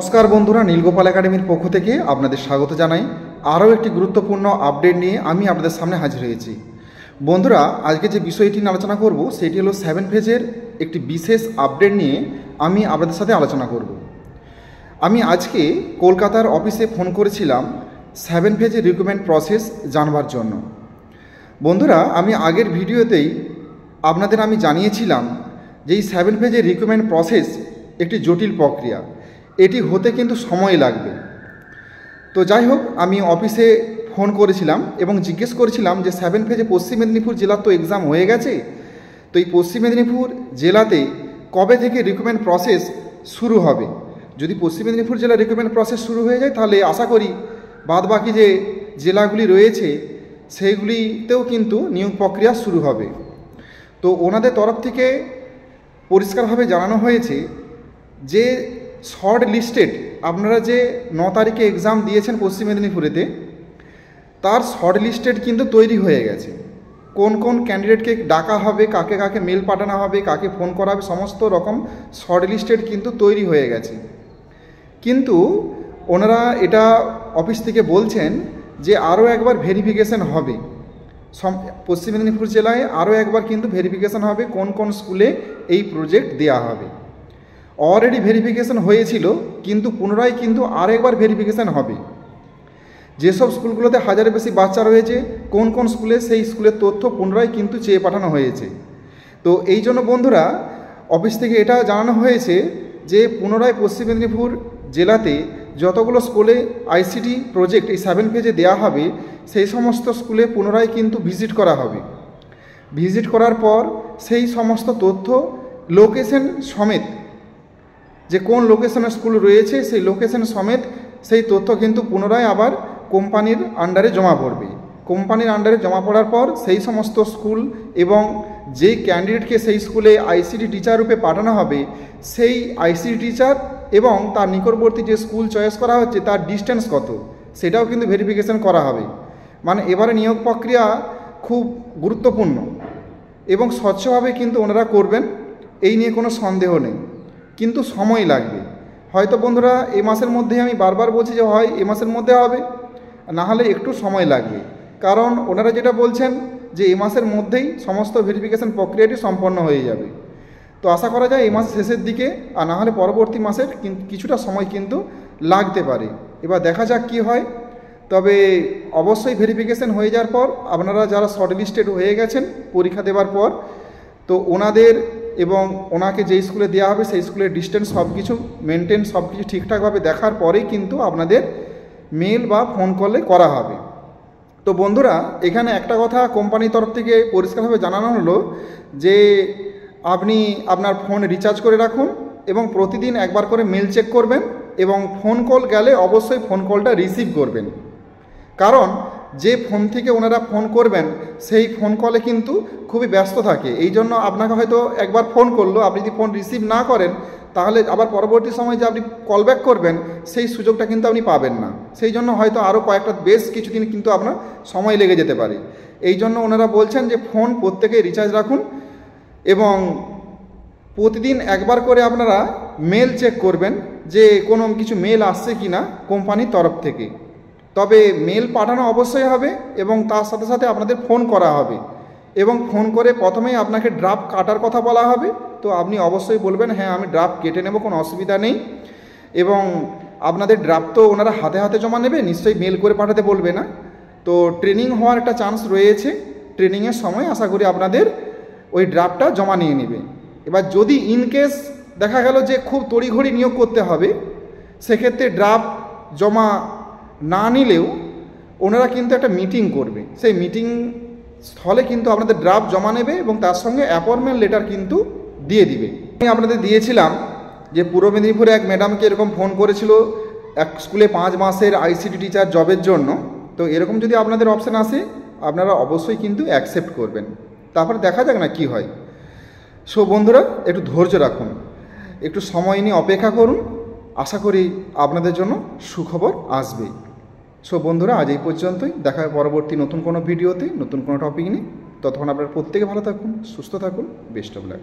নমস্কার বন্ধুরা, নীলগোপাল একাডেমির পক্ষ থেকে আপনাদের স্বাগত জানাই। আরও একটি গুরুত্বপূর্ণ আপডেট নিয়ে আমি আপনাদের সামনে হাজির হয়েছি। বন্ধুরা, আজকে যে বিষয়টি নিয়ে আলোচনা করব সেটি হলো 7 ফেজের একটি বিশেষ আপডেট নিয়ে আমি আপনাদের সাথে আলোচনা করব। আমি আজকে কলকাতার অফিসে ফোন করেছিলাম 7 ফেজের রিক্রুটমেন্ট প্রসেস জানবার জন্য। বন্ধুরা, আমি আগের ভিডিওতেই আপনাদের আমি জানিয়েছিলাম যে এই 7 ফেজের রিক্রুটমেন্ট প্রসেস একটি জটিল প্রক্রিয়া, এটি হতে কিন্তু সময় লাগবে। তো যাই হোক, আমি অফিসে ফোন করেছিলাম এবং জিজ্ঞেস করেছিলাম যে 7 ফেজে পশ্চিম মেদিনীপুর জেলার তো এক্সাম হয়ে গেছে, তো এই পশ্চিম মেদিনীপুর জেলাতে কবে থেকে রিক্রুটমেন্ট প্রসেস শুরু হবে। যদি পশ্চিম মেদিনীপুর জেলার রিক্রুটমেন্ট প্রসেস শুরু হয়ে যায় তাহলে আশা করি বাদবাকি যে জেলাগুলি রয়েছে সেইগুলিতেও কিন্তু নিয়োগ প্রক্রিয়া শুরু হবে। তো ওনাদের তরফ থেকে পরিষ্কারভাবে জানানো হয়েছে যে শর্ট লিস্টেড আপনারা যে 9 তারিখে এক্সাম দিয়েছেন পশ্চিম মেদিনীপুরেতে, তার শর্ট লিস্টেড কিন্তু তৈরি হয়ে গেছে। কোন কোন ক্যান্ডিডেটকে ডাকা হবে, কাকে কাকে মেল পাঠানো হবে, কাকে ফোন করা হবে, সমস্ত রকম শর্ট লিস্টেড কিন্তু তৈরি হয়ে গেছে। কিন্তু ওনারা এটা অফিস থেকে বলছেন যে আরও একবার ভেরিফিকেশন হবে। পশ্চিম মেদিনীপুর জেলায় আরও একবার কিন্তু ভেরিফিকেশন হবে কোন কোন স্কুলে এই প্রজেক্ট দেওয়া হবে। অলরেডি ভেরিফিকেশন হয়েছিল, কিন্তু পুনরায় কিন্তু আরেকবার ভেরিফিকেশান হবে। যেসব স্কুলগুলোতে হাজারের বেশি বাচ্চা রয়েছে, কোন কোন স্কুলে, সেই স্কুলের তথ্য পুনরায় কিন্তু চেয়ে পাঠানো হয়েছে। তো এই জন্য বন্ধুরা, অফিস থেকে এটা জানানো হয়েছে যে পুনরায় পশ্চিম মেদিনীপুর জেলাতে যতগুলো স্কুলে আইসিটি প্রজেক্ট এই 7 ফেজে দেওয়া হবে, সেই সমস্ত স্কুলে পুনরায় কিন্তু ভিজিট করা হবে। ভিজিট করার পর সেই সমস্ত তথ্য লোকেশন সমেত, যে কোন লোকেশনে স্কুল রয়েছে সেই লোকেশন সমেত সেই তথ্য কিন্তু পুনরায় আবার কোম্পানির আন্ডারে জমা পড়বে। কোম্পানির আন্ডারে জমা পড়ার পর সেই সমস্ত স্কুল এবং যেই ক্যান্ডিডেটকে সেই স্কুলে আইসিটি টিচার রূপে পাঠানো হবে, সেই আইসিটি টিচার এবং তার নিকটবর্তী যে স্কুল চয়েস করা হচ্ছে তার ডিস্টেন্স কত, সেটাও কিন্তু ভেরিফিকেশন করা হবে। মানে এবারে নিয়োগ প্রক্রিয়া খুব গুরুত্বপূর্ণ এবং স্বচ্ছভাবে কিন্তু ওনারা করবেন, এই নিয়ে কোনো সন্দেহ নেই। কিন্তু সময় লাগবে। হয়তো বন্ধুরা এই মাসের মধ্যেই, আমি বারবার বলছি যে হয় এ মাসের মধ্যে হবে, না হলে একটু সময় লাগবে। কারণ ওনারা যেটা বলছেন যে এই মাসের মধ্যেই সমস্ত ভেরিফিকেশন প্রক্রিয়াটি সম্পন্ন হয়ে যাবে। তো আশা করা যায় এই মাসের শেষের দিকে, আর না হলে পরবর্তী মাসের কিছুটা সময় কিন্তু লাগতে পারে। এবার দেখা যাক কী হয়। তবে অবশ্যই ভেরিফিকেশন হয়ে যাওয়ার পর আপনারা যারা শর্ট লিস্টেড হয়ে গেছেন পরীক্ষা দেওয়ার পর, তো ওনাদের এবং ওনাকে যেই স্কুলে দেওয়া হবে সেই স্কুলের ডিস্টেন্স সব কিছু মেনটেন, সব কিছু ঠিকঠাকভাবে দেখার পরেই কিন্তু আপনাদের মেল বা ফোন কলে করা হবে। তো বন্ধুরা, এখানে একটা কথা কোম্পানির তরফ থেকে পরিষ্কারভাবে জানানো হলো যে আপনি আপনার ফোন রিচার্জ করে রাখুন এবং প্রতিদিন একবার করে মেল চেক করবেন এবং ফোন কল গেলে অবশ্যই ফোন কলটা রিসিভ করবেন। কারণ যে ফোন থেকে ওনারা ফোন করবেন সেই ফোন কলে কিন্তু খুবই ব্যস্ত থাকে। এই জন্য আপনাকে হয়তো একবার ফোন করলো, আপনি যদি ফোন রিসিভ না করেন তাহলে আবার পরবর্তী সময় যে আপনি কল ব্যাক করবেন সেই সুযোগটা কিন্তু আপনি পাবেন না। সেই জন্য হয়তো আরও কয়েকটা বেশ কিছুদিন কিন্তু আপনার সময় লেগে যেতে পারে। এই জন্য ওনারা বলছেন যে ফোন প্রত্যেকেই রিচার্জ রাখুন এবং প্রতিদিন একবার করে আপনারা মেল চেক করবেন যে কোনো কিছু মেল আসছে কি না কোম্পানির তরফ থেকে। তবে মেল পাঠানো অবশ্যই হবে এবং তার সাথে সাথে আপনাদের ফোন করা হবে এবং ফোন করে প্রথমেই আপনাকে ড্রাফট কাটার কথা বলা হবে। তো আপনি অবশ্যই বলবেন হ্যাঁ আমি ড্রাফট কেটে নেব, কোনো অসুবিধা নেই। এবং আপনাদের ড্রাফট তো ওনারা হাতে হাতে জমা নেবে, নিশ্চয়ই মেল করে পাঠাতে বলবে না। তো ট্রেনিং হওয়ার একটা চান্স রয়েছে, ট্রেনিংয়ের সময় আশা করি আপনাদের ওই ড্রাফটটা জমা নিয়ে নেবে। এবার যদি ইনকেস দেখা গেল যে খুব তড়িঘড়ি নিয়োগ করতে হবে, সেক্ষেত্রে ড্রাফট জমা না নিলেও ওনারা কিন্তু একটা মিটিং করবে, সেই মিটিং স্থলে কিন্তু আপনাদের ড্রাফট জমা নেবে এবং তার সঙ্গে অ্যাপয়েন্টমেন্ট লেটার কিন্তু দিয়ে দিবে। আমি আপনাদের দিয়েছিলাম যে পূর্ব মেদিনীপুরে এক ম্যাডামকে এরকম ফোন করেছিল এক স্কুলে 5 মাসের আইসিটি টিচার জবের জন্য। তো এরকম যদি আপনাদের অপশান আসে আপনারা অবশ্যই কিন্তু অ্যাকসেপ্ট করবেন, তারপরে দেখা যাক না কি হয়। সো বন্ধুরা, একটু ধৈর্য রাখুন, একটু সময় নিয়ে অপেক্ষা করুন, আশা করি আপনাদের জন্য সুখবর আসবে। সো বন্ধুরা, আজ এই পর্যন্তই, দেখা হয় পরবর্তী নতুন কোনো ভিডিওতে নতুন কোনো টপিক নিয়ে। ততক্ষণ আপনারা প্রত্যেকে ভালো থাকুন, সুস্থ থাকুন, বেস্ট অফ লাক।